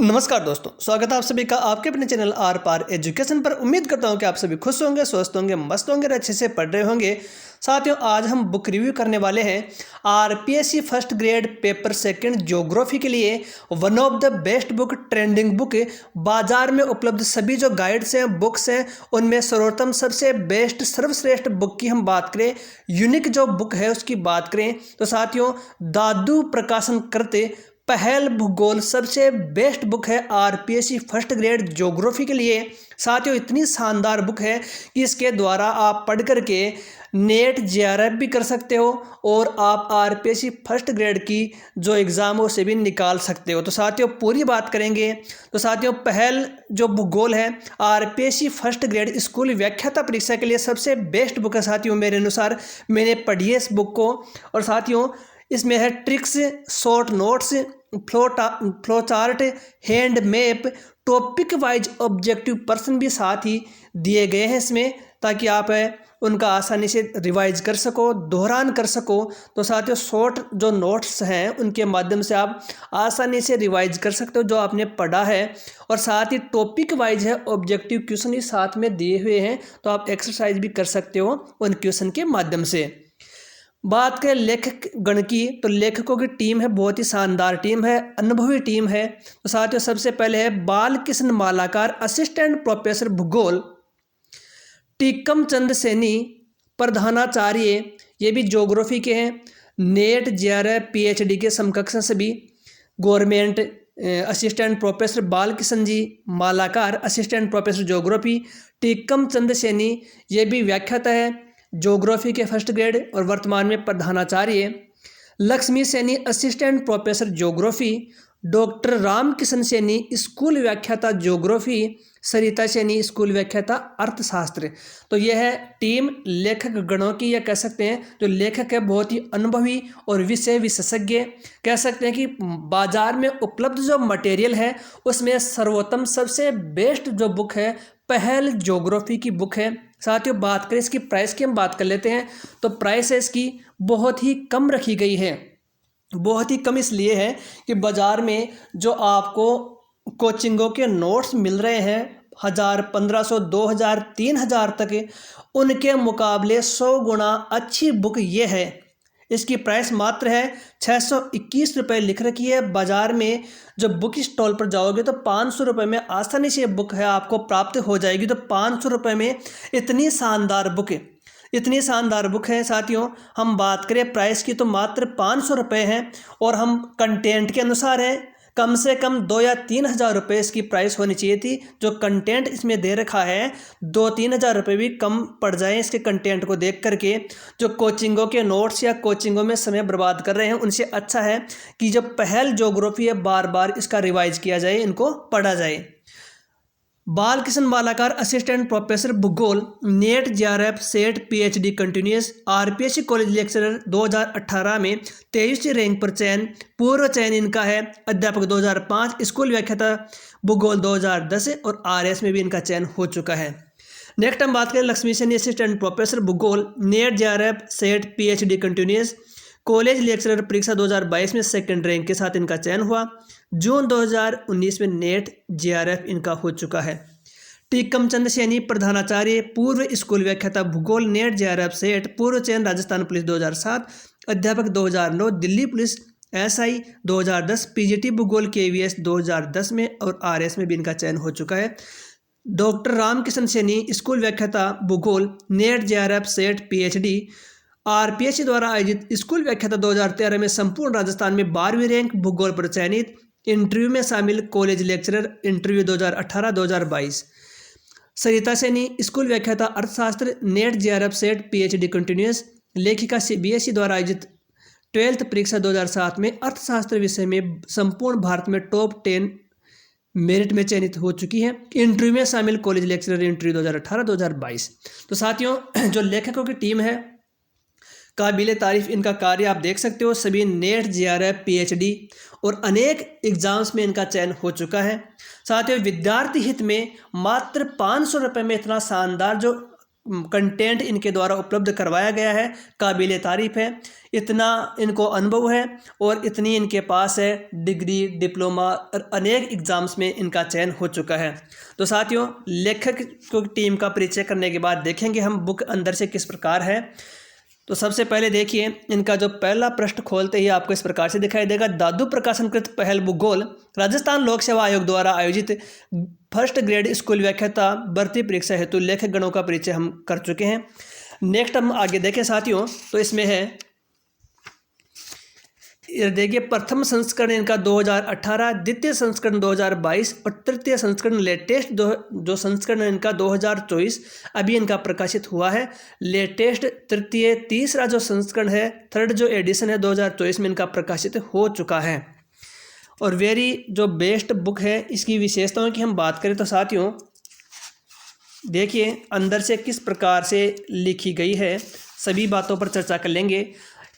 नमस्कार दोस्तों, स्वागत है आप सभी का आपके अपने चैनल आर पार एजुकेशन पर। उम्मीद करता हूं कि आप सभी खुश होंगे, स्वस्थ होंगे, मस्त होंगे और अच्छे से पढ़ रहे होंगे। साथियों, आज हम बुक रिव्यू करने वाले हैं RPSC first grade paper second geography के लिए one of the best book, trending book. बाजार में उपलब्ध सभी जो गाइड्स हैं, बुक्स हैं, उनमें सर्वोत्तम, सबसे बेस्ट, सर्वश्रेष्ठ बुक की हम बात करें, यूनिक जो बुक है उसकी बात करें तो साथियों, दादू प्रकाशन करते पहल भूगोल सबसे बेस्ट बुक है आरपीएससी फर्स्ट ग्रेड ज्योग्राफी के लिए। साथियों, इतनी शानदार बुक है कि इसके द्वारा आप पढ़ करके नेट जेआरएफ भी कर सकते हो और आप आरपीएससी फर्स्ट ग्रेड की जो एग्ज़ाम हो उसे भी निकाल सकते हो। तो साथियों, पूरी बात करेंगे। तो साथियों, पहल जो भूगोल है आरपीएससी फर्स्ट ग्रेड स्कूल व्याख्याता परीक्षा के लिए सबसे बेस्ट बुक है। साथियों, मेरे अनुसार मैंने पढ़ी है इस बुक को। और साथियों, इसमें है tricks, short notes, flow chart, hand map, topic wise objective person भी साथ ही दिए गए हैं इसमें, ताकि आप उनका आसानी से रिवाइज कर सको, दोहरान कर सको। तो साथियों, शॉर्ट जो नोट्स हैं उनके माध्यम से आप आसानी से रिवाइज कर सकते हो जो आपने पढ़ा है। और साथ ही टॉपिक वाइज है, ऑब्जेक्टिव क्वेश्चन भी साथ में दिए हुए हैं, तो आप एक्सरसाइज भी कर सकते हो उन क्वेश्चन के माध्यम से। बात करें लेखक गण की, तो लेखकों की टीम है बहुत ही शानदार टीम है, अनुभवी टीम है। तो साथियों, सबसे पहले है बालकृष्ण मालाकार, असिस्टेंट प्रोफेसर भूगोल, टीकम चंद सैनी प्रधानाचार्य, ये भी ज्योग्राफी के हैं, नेट जेआरएफ पीएचडी के समकक्ष हैं सभी। Government assistant professor Balkrishna ji Malakar, assistant professor geography. Tikam Chand Saini, ये भी व्याख्याता है ज्योग्राफी के फर्स्ट ग्रेड और वर्तमान में प्रधानाचार्य। Lakshmi Saini, assistant professor geography. Doctor Ramkishan Saini, school व्याख्याता ज्योग्राफी। सरिता सैनी, स्कूल व्याख्याता अर्थशास्त्र। तो यह है टीम लेखक गणों की, या कह सकते हैं जो लेखक है बहुत ही अनुभवी और विषय विशेषज्ञ। कह सकते हैं कि बाजार में उपलब्ध जो मटेरियल है उसमें सर्वोत्तम, सबसे बेस्ट जो बुक है पहल ज्योग्राफी की बुक है। साथियों, बात करें इसकी प्राइस की, हम बात कर लेते हैं। तो प्राइस है इसकी बहुत ही कम रखी गई है। बहुत ही कम इसलिए है कि बाज़ार में जो आपको कोचिंगों के नोट्स मिल रहे हैं 1000, 1500, 2000, 3000 तक, उनके मुकाबले 100 गुना अच्छी बुक ये है। इसकी प्राइस मात्र है 621 रुपये लिख रखी है। बाज़ार में जब बुक स्टॉल पर जाओगे तो 500 रुपये में आसानी से बुक है आपको प्राप्त हो जाएगी। तो 500 रुपये में इतनी शानदार बुक, इतनी शानदार बुक है। साथियों, हम बात करें प्राइस की तो मात्र 500 रुपये हैं, और हम कंटेंट के अनुसार है कम से कम 2 या 3 हज़ार रुपये इसकी प्राइस होनी चाहिए थी। जो कंटेंट इसमें दे रखा है 2-3 हज़ार रुपये भी कम पड़ जाए इसके कंटेंट को देख करके। जो कोचिंगों के नोट्स या कोचिंगों में समय बर्बाद कर रहे हैं उनसे अच्छा है कि जो पहल ज्योग्राफी है बार बार इसका रिवाइज किया जाए, इनको पढ़ा जाए। बालकृष्ण मालाकार, असिस्टेंट प्रोफेसर भूगोल, net JRF set PhD continuous, RPSC college lecturer 2018 में 23वीं रैंक पर चयन। पूर्व चयन इनका है अध्यापक 2005, स्कूल व्याख्याता भूगोल 2010 और आरएस में भी इनका चयन हो चुका है। नेक्स्ट हम बात करें लक्ष्मी सैनी, असिस्टेंट प्रोफेसर भूगोल, net JRF set PhD continuous, college lecturer परीक्षा 2022 में सेकंड रैंक के साथ इनका चयन हुआ। जून 2019 में नेट जेआरएफ इनका हो चुका है। टीकम चंद सैनी प्रधानाचार्य, पूर्व स्कूल व्याख्याता भूगोल, नेट जेआरएफ सेट, पूर्व चयन राजस्थान पुलिस 2007, अध्यापक 2009, दिल्ली पुलिस एसआई 2010, पीजीटी भूगोल केवीएस 2010 में और आरएस में भी इनका चयन हो चुका है। डॉक्टर रामकिशन सैनी, स्कूल व्याख्याता भूगोल, net JRF set PhD, RPSC द्वारा आयोजित स्कूल व्याख्याता 2013 में संपूर्ण राजस्थान में 12वीं रैंक भूगोल पर चयनित। इंटरव्यू में शामिल कॉलेज लेक्चरर, इंटरव्यू 2018-2022। सरिता सैनी, स्कूल व्याख्याता अर्थशास्त्र, net JRF set PhD continuous, लेखिका सीबीएसई द्वारा आयोजित 12th परीक्षा 2007 में अर्थशास्त्र विषय में संपूर्ण भारत में टॉप 10 मेरिट में चयनित हो चुकी है। इंटरव्यू में शामिल कॉलेज लेक्चरर, इंटरव्यू 2018-2022। तो साथियों, जो लेखकों की टीम है काबिले तारीफ, इनका कार्य आप देख सकते हो। सभी नेट जेआरएफ पीएचडी और अनेक एग्जाम्स में इनका चयन हो चुका है। साथियों, विद्यार्थी हित में मात्र 500 रुपये में इतना शानदार जो कंटेंट इनके द्वारा उपलब्ध करवाया गया है, काबिल तारीफ़ है। इतना इनको अनुभव है और इतनी इनके पास है डिग्री, डिप्लोमा और अनेक एग्ज़ाम्स में इनका चयन हो चुका है। तो साथियों, लेखक को टीम का परिचय करने के बाद देखेंगे हम बुक अंदर से किस प्रकार है। तो सबसे पहले देखिए, इनका जो पहला पृष्ठ खोलते ही आपको इस प्रकार से दिखाई देगा। दादू प्रकाशनकृत पहल भूगोल राजस्थान लोक सेवा आयोग द्वारा आयोजित फर्स्ट ग्रेड स्कूल व्याख्याता भर्ती परीक्षा हेतु लेखक गणों का परिचय हम कर चुके हैं। नेक्स्ट हम आगे देखें साथियों, तो इसमें है, देखिए, प्रथम संस्करण इनका 2018, द्वितीय संस्करण 2022 और तृतीय संस्करण लेटेस्ट जो संस्करण इनका 2024 अभी इनका प्रकाशित हुआ है। लेटेस्ट तृतीय तीसरा जो संस्करण है, थर्ड जो एडिशन है 2024 में इनका प्रकाशित हो चुका है। और वेरी जो बेस्ट बुक है, इसकी विशेषताओं की हम बात करें तो साथियों देखिए अंदर से किस प्रकार से लिखी गई है, सभी बातों पर चर्चा कर लेंगे।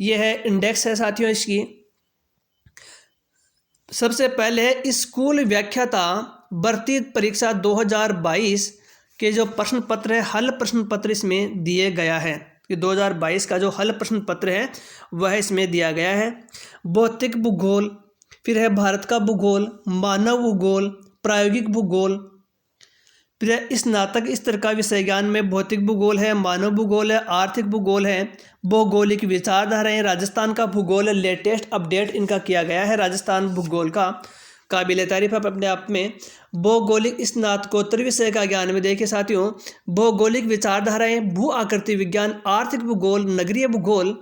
यह है इंडेक्स है साथियों इसकी। सबसे पहले स्कूल व्याख्याता भर्ती परीक्षा 2022 के जो प्रश्न पत्र है, हल प्रश्न पत्र इसमें दिए गया है कि 2022 का जो हल प्रश्न पत्र है वह इसमें दिया गया है। भौतिक भूगोल, फिर है भारत का भूगोल, मानव भूगोल, प्रायोगिक भूगोल, फिर स्नातक स्तर का विषय ज्ञान में भौतिक भूगोल है, मानव भूगोल है, आर्थिक भूगोल है, भौगोलिक विचारधाराएं, राजस्थान का भूगोल लेटेस्ट अपडेट इनका किया गया है। राजस्थान भूगोल का काबिल तारीफ है अपने आप में। भौगोलिक स्नातकोत्तर विषय का ज्ञान में देखिए साथियों, भौगोलिक विचारधाराएं, भू आकृति विज्ञान, आर्थिक भूगोल, नगरीय भूगोल,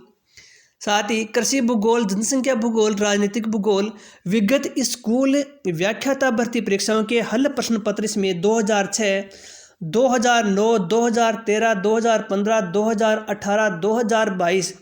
साथ ही कृषि भूगोल, जनसंख्या भूगोल, राजनीतिक भूगोल, विगत स्कूल व्याख्याता भर्ती परीक्षाओं के हल प्रश्न पत्र इसमें 2006, 2009, 2013, 2015, 2018, 2022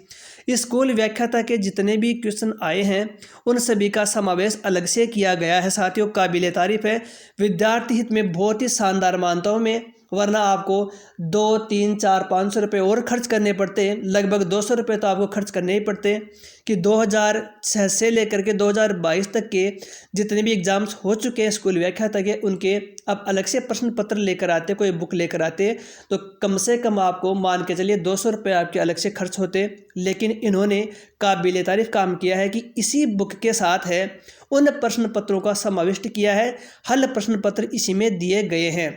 स्कूल व्याख्याता के जितने भी क्वेश्चन आए हैं उन सभी का समावेश अलग से किया गया है साथियों। काबिल तारीफ है, विद्यार्थी हित में बहुत ही शानदार मानता हूँ मैं, वरना आपको 2, 3, 4, 500 रुपये और खर्च करने पड़ते, लगभग 200 रुपये तो आपको खर्च करने ही पड़ते कि 2006 से लेकर के 2022 तक के जितने भी एग्ज़ाम्स हो चुके हैं स्कूल व्याख्याता के, उनके अब अलग से प्रश्न पत्र लेकर आते, कोई बुक लेकर आते तो कम से कम आपको मान के चलिए 200 रुपये आपके अलग से खर्च होते। लेकिन इन्होंने काबिल तारीफ काम किया है कि इसी बुक के साथ है उन प्रश्न पत्रों का समाविष्ट किया है, हल प्रश्न पत्र इसी में दिए गए हैं।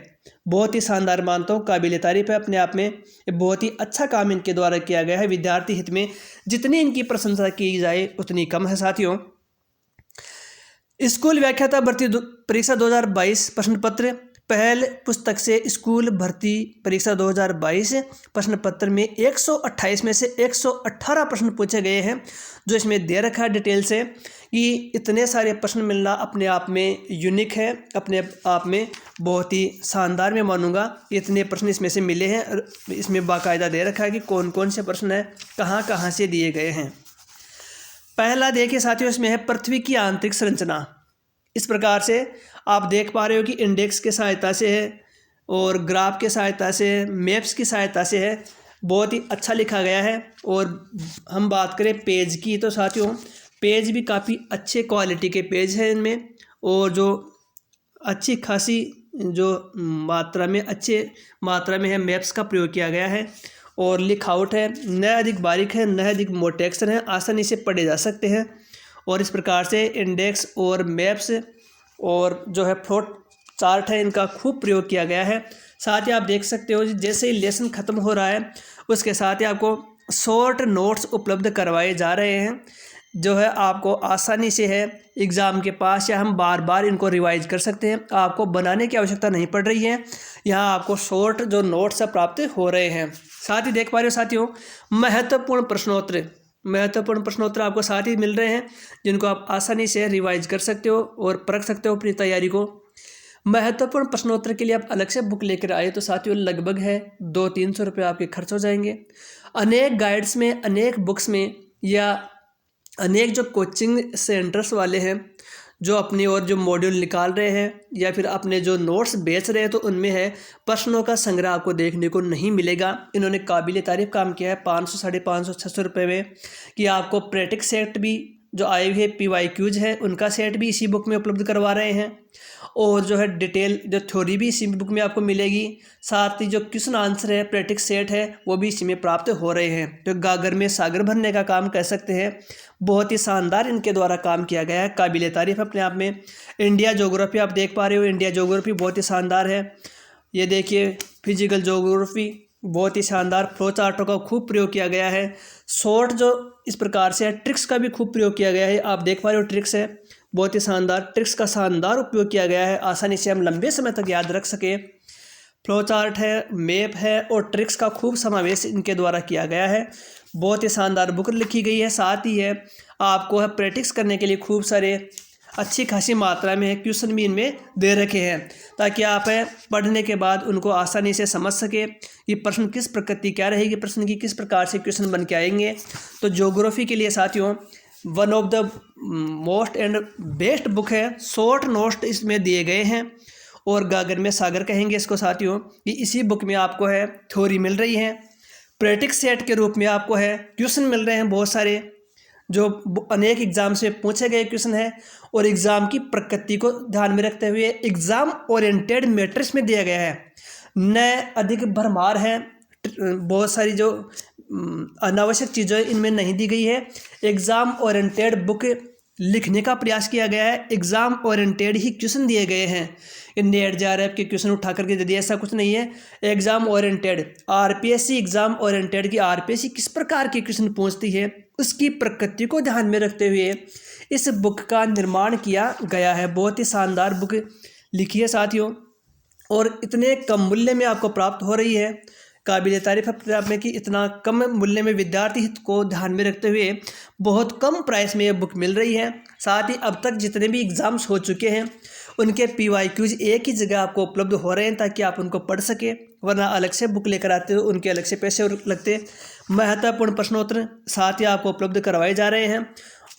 बहुत ही शानदार मानता हूँ, काबिल तारीफ है अपने आप में, बहुत ही अच्छा काम इनके द्वारा किया गया है। विद्यार्थी हित में जितनी इनकी प्रशंसा की जाए उतनी कम है साथियों। स्कूल व्याख्याता भर्ती परीक्षा 2022 प्रश्न पत्र, पहल पुस्तक से स्कूल भर्ती परीक्षा 2022 प्रश्न पत्र में 128 में से 118 प्रश्न पूछे गए हैं, जो इसमें दे रखा है डिटेल से कि इतने सारे प्रश्न मिलना अपने आप में यूनिक है, अपने आप में बहुत ही शानदार मैं मानूंगा। इतने प्रश्न इसमें से मिले हैं और इसमें बाकायदा दे रखा है कि कौन कौन से प्रश्न हैं, कहाँ कहाँ से दिए गए हैं। पहला देखिए साथियों, इसमें है पृथ्वी की आंतरिक संरचना। इस प्रकार से आप देख पा रहे हो कि इंडेक्स की सहायता से है और ग्राफ की सहायता से, मैप्स की सहायता से है, बहुत ही अच्छा लिखा गया है। और हम बात करें पेज की तो साथियों पेज भी काफ़ी अच्छे क्वालिटी के पेज हैं इनमें, और जो अच्छी खासी जो मात्रा में अच्छे मात्रा में है मैप्स का प्रयोग किया गया है। और लिखावट है न अधिक बारीक है न अधिक मोटे अक्षर हैं, आसानी से पढ़े जा सकते हैं। और इस प्रकार से इंडेक्स और मैप्स और जो है फ्लोट चार्ट है इनका खूब प्रयोग किया गया है। साथ ही आप देख सकते हो जैसे ही लेसन ख़त्म हो रहा है उसके साथ ही आपको शॉर्ट नोट्स उपलब्ध करवाए जा रहे हैं, जो है आपको आसानी से है एग्ज़ाम के पास, या हम बार बार इनको रिवाइज कर सकते हैं। आपको बनाने की आवश्यकता नहीं पड़ रही है, यहाँ आपको शॉर्ट जो नोट्स प्राप्त हो रहे हैं। साथ ही देख पा रहे हो साथियों महत्वपूर्ण प्रश्नोत्तर आपको साथ ही मिल रहे हैं, जिनको आप आसानी से रिवाइज कर सकते हो और परख सकते हो अपनी तैयारी को। महत्वपूर्ण प्रश्नोत्तर के लिए आप अलग से बुक लेकर आए तो साथियों लगभग है 200-300 रुपये आपके खर्च हो जाएंगे। अनेक गाइड्स में, अनेक बुक्स में, या अनेक जो कोचिंग सेंटर्स वाले हैं जो अपनी और जो मॉड्यूल निकाल रहे हैं या फिर अपने जो नोट्स बेच रहे हैं, तो उनमें है प्रश्नों का संग्रह आपको देखने को नहीं मिलेगा। इन्होंने काबिल तारीफ काम किया है 500, 550, 600 रुपये में, कि आपको प्रैक्टिस सेट भी जो आए हुए PYQs हैं उनका सेट भी इसी बुक में उपलब्ध करवा रहे हैं, और जो है डिटेल जो थ्योरी भी इसी बुक में आपको मिलेगी। साथ ही जो क्वेश्चन आंसर है, प्रैक्टिस सेट है, वो भी इसी में प्राप्त हो रहे हैं। तो गागर में सागर भरने का काम कह सकते हैं। बहुत ही शानदार इनके द्वारा काम किया गया है, काबिल तारीफ अपने आप में। इंडिया ज्योग्राफी आप देख पा रहे हो, इंडिया ज्योग्राफी बहुत ही शानदार है। ये देखिए फिजिकल ज्योग्राफी बहुत ही शानदार, फ्लो चार्टों का खूब प्रयोग किया गया है। शॉर्ट जो इस प्रकार से है, ट्रिक्स का भी खूब प्रयोग किया गया है। आप देख पा रहे हो ट्रिक्स है, बहुत ही शानदार, ट्रिक्स का शानदार उपयोग किया गया है, आसानी से हम लंबे समय तक याद रख सके। फ्लो चार्ट है, मैप है और ट्रिक्स का खूब समावेश इनके द्वारा किया गया है। बहुत ही शानदार बुक लिखी गई है। साथ ही है आपको है प्रैक्टिस करने के लिए खूब सारे अच्छी खासी मात्रा में क्वेश्चन भी इनमें दे रखे हैं, ताकि आप पढ़ने के बाद उनको आसानी से समझ सके कि प्रश्न किस प्रकृति क्या रहेगी, प्रश्न की किस प्रकार से क्वेश्चन बन के आएंगे। तो ज्योग्राफी के लिए साथियों one of the most and best book है। शॉर्ट नोट्स इसमें दिए गए हैं और गागर में सागर कहेंगे इसको साथियों, कि इसी बुक में आपको है थ्योरी मिल रही है, प्रैक्टिस सेट के रूप में आपको है क्वेश्चन मिल रहे हैं बहुत सारे, जो अनेक एग्जाम से पूछे गए क्वेश्चन है, और एग्ज़ाम की प्रकृति को ध्यान में रखते हुए एग्ज़ाम ओरिएंटेड मैट्रिक्स में दिया गया है। न अधिक भरमार है, बहुत सारी जो अनावश्यक चीज़ें इनमें नहीं दी गई है। एग्ज़ाम ओरिएंटेड बुक लिखने का प्रयास किया गया है, एग्ज़ाम ओरिएंटेड ही क्वेश्चन दिए गए हैं। नेट JRF के क्वेश्चन उठा करके दे दिया, ऐसा कुछ नहीं है। Exam oriented RPSC exam oriented की RPSC किस प्रकार के क्वेश्चन पूछती है, उसकी प्रकृति को ध्यान में रखते हुए इस बुक का निर्माण किया गया है। बहुत ही शानदार बुक लिखी है साथियों, और इतने कम मूल्य में आपको प्राप्त हो रही है। काबिल तारीफ अपने आप में कि इतना कम मूल्य में विद्यार्थी हित को ध्यान में रखते हुए बहुत कम प्राइस में ये बुक मिल रही है। साथ ही अब तक जितने भी एग्ज़ाम्स हो चुके हैं उनके PYQs एक ही जगह आपको उपलब्ध हो रहे हैं, ताकि आप उनको पढ़ सके, वरना अलग से बुक लेकर आते हो उनके अलग से पैसे लगते। महत्वपूर्ण प्रश्नोत्तर साथ ही आपको उपलब्ध करवाए जा रहे हैं,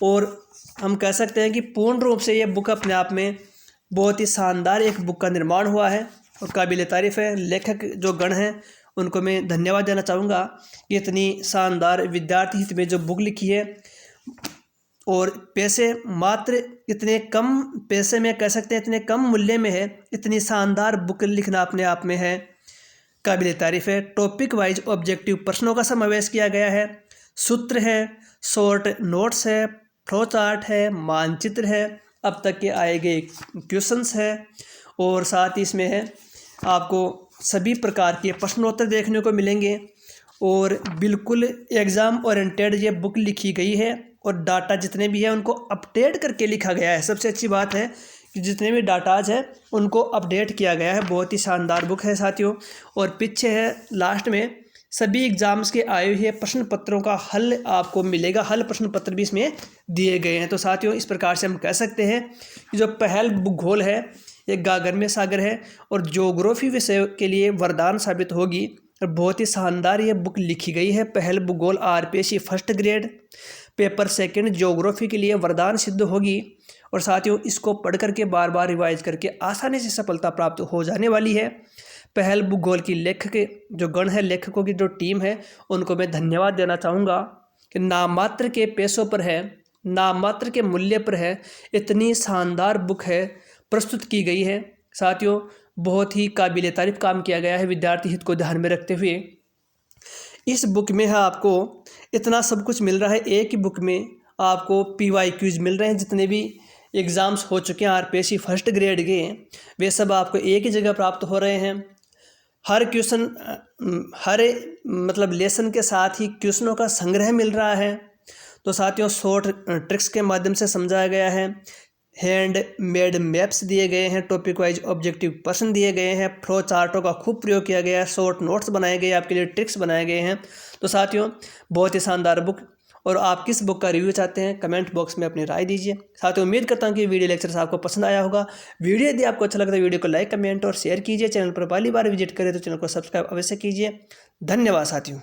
और हम कह सकते हैं कि पूर्ण रूप से ये बुक अपने आप में बहुत ही शानदार एक बुक का निर्माण हुआ है, और काबिल तारीफ़ है। लेखक जो गण हैं उनको मैं धन्यवाद देना चाहूँगा कि इतनी शानदार विद्यार्थी हित में जो बुक लिखी है, और पैसे मात्र इतने कम पैसे में कह सकते हैं, इतने कम मूल्य में है, इतनी शानदार बुक लिखना अपने आप में है काबिल तारीफ़ है। टॉपिक वाइज ऑब्जेक्टिव प्रश्नों का समावेश किया गया है, सूत्र है, शॉर्ट नोट्स है, फ्लो चार्ट है, मानचित्र है, अब तक के आए गए क्वेश्चंस है, और साथ ही इसमें है आपको सभी प्रकार के प्रश्नोत्तर देखने को मिलेंगे, और बिल्कुल एग्ज़ाम ओरिएंटेड ये बुक लिखी गई है, और डाटा जितने भी हैं उनको अपडेट करके लिखा गया है। सबसे अच्छी बात है कि जितने भी डाटाज हैं उनको अपडेट किया गया है। बहुत ही शानदार बुक है साथियों, और पीछे है लास्ट में सभी एग्ज़ाम्स के आए हुए प्रश्न पत्रों का हल आपको मिलेगा, हल प्रश्न पत्र भी इसमें दिए गए हैं। तो साथियों इस प्रकार से हम कह सकते हैं कि जो पहल भूगोल है ये गागर में सागर है, और ज्योग्राफी विषय के लिए वरदान साबित होगी। और बहुत ही शानदार ये बुक लिखी गई है, पहल भूगोल RPSC first grade paper second geography के लिए वरदान सिद्ध होगी। और साथियों इसको पढ़ करके बार बार रिवाइज करके आसानी से सफलता प्राप्त हो जाने वाली है। पहल भूगोल की लेखक जो गण है, लेखकों की जो टीम है, उनको मैं धन्यवाद देना चाहूँगा कि नाममात्र के पैसों पर है, नाममात्र के मूल्य पर है, इतनी शानदार बुक है प्रस्तुत की गई है। साथियों बहुत ही काबिल तारीफ काम किया गया है विद्यार्थी हित को ध्यान में रखते हुए। इस बुक में है आपको इतना सब कुछ मिल रहा है, एक ही बुक में आपको PYQs मिल रहे हैं। जितने भी एग्ज़ाम्स हो चुके हैं RPSC फर्स्ट ग्रेड के, वे सब आपको एक ही जगह प्राप्त हो रहे हैं। हर क्वेश्चन हर मतलब लेसन के साथ ही क्वेश्चनों का संग्रह मिल रहा है। तो साथियों शॉर्ट ट्रिक्स के माध्यम से समझाया गया है, हैंड मेड मैप्स दिए गए हैं, टॉपिक वाइज ऑब्जेक्टिव प्रश्न दिए गए हैं, फ्लो चार्टों का खूब प्रयोग किया गया है, शॉर्ट नोट्स बनाए गए, आपके लिए ट्रिक्स बनाए गए हैं। तो साथियों बहुत ही शानदार बुक, और आप किस बुक का रिव्यू चाहते हैं कमेंट बॉक्स में अपनी राय दीजिए। साथियों उम्मीद करता हूं कि वीडियो लेक्चर आपको पसंद आया होगा। वीडियो यदि आपको अच्छा लगता है वीडियो को लाइक कमेंट और शेयर कीजिए। चैनल पर पहली बार विजिट करें तो चैनल को सब्सक्राइब अवश्य कीजिए। धन्यवाद साथियों।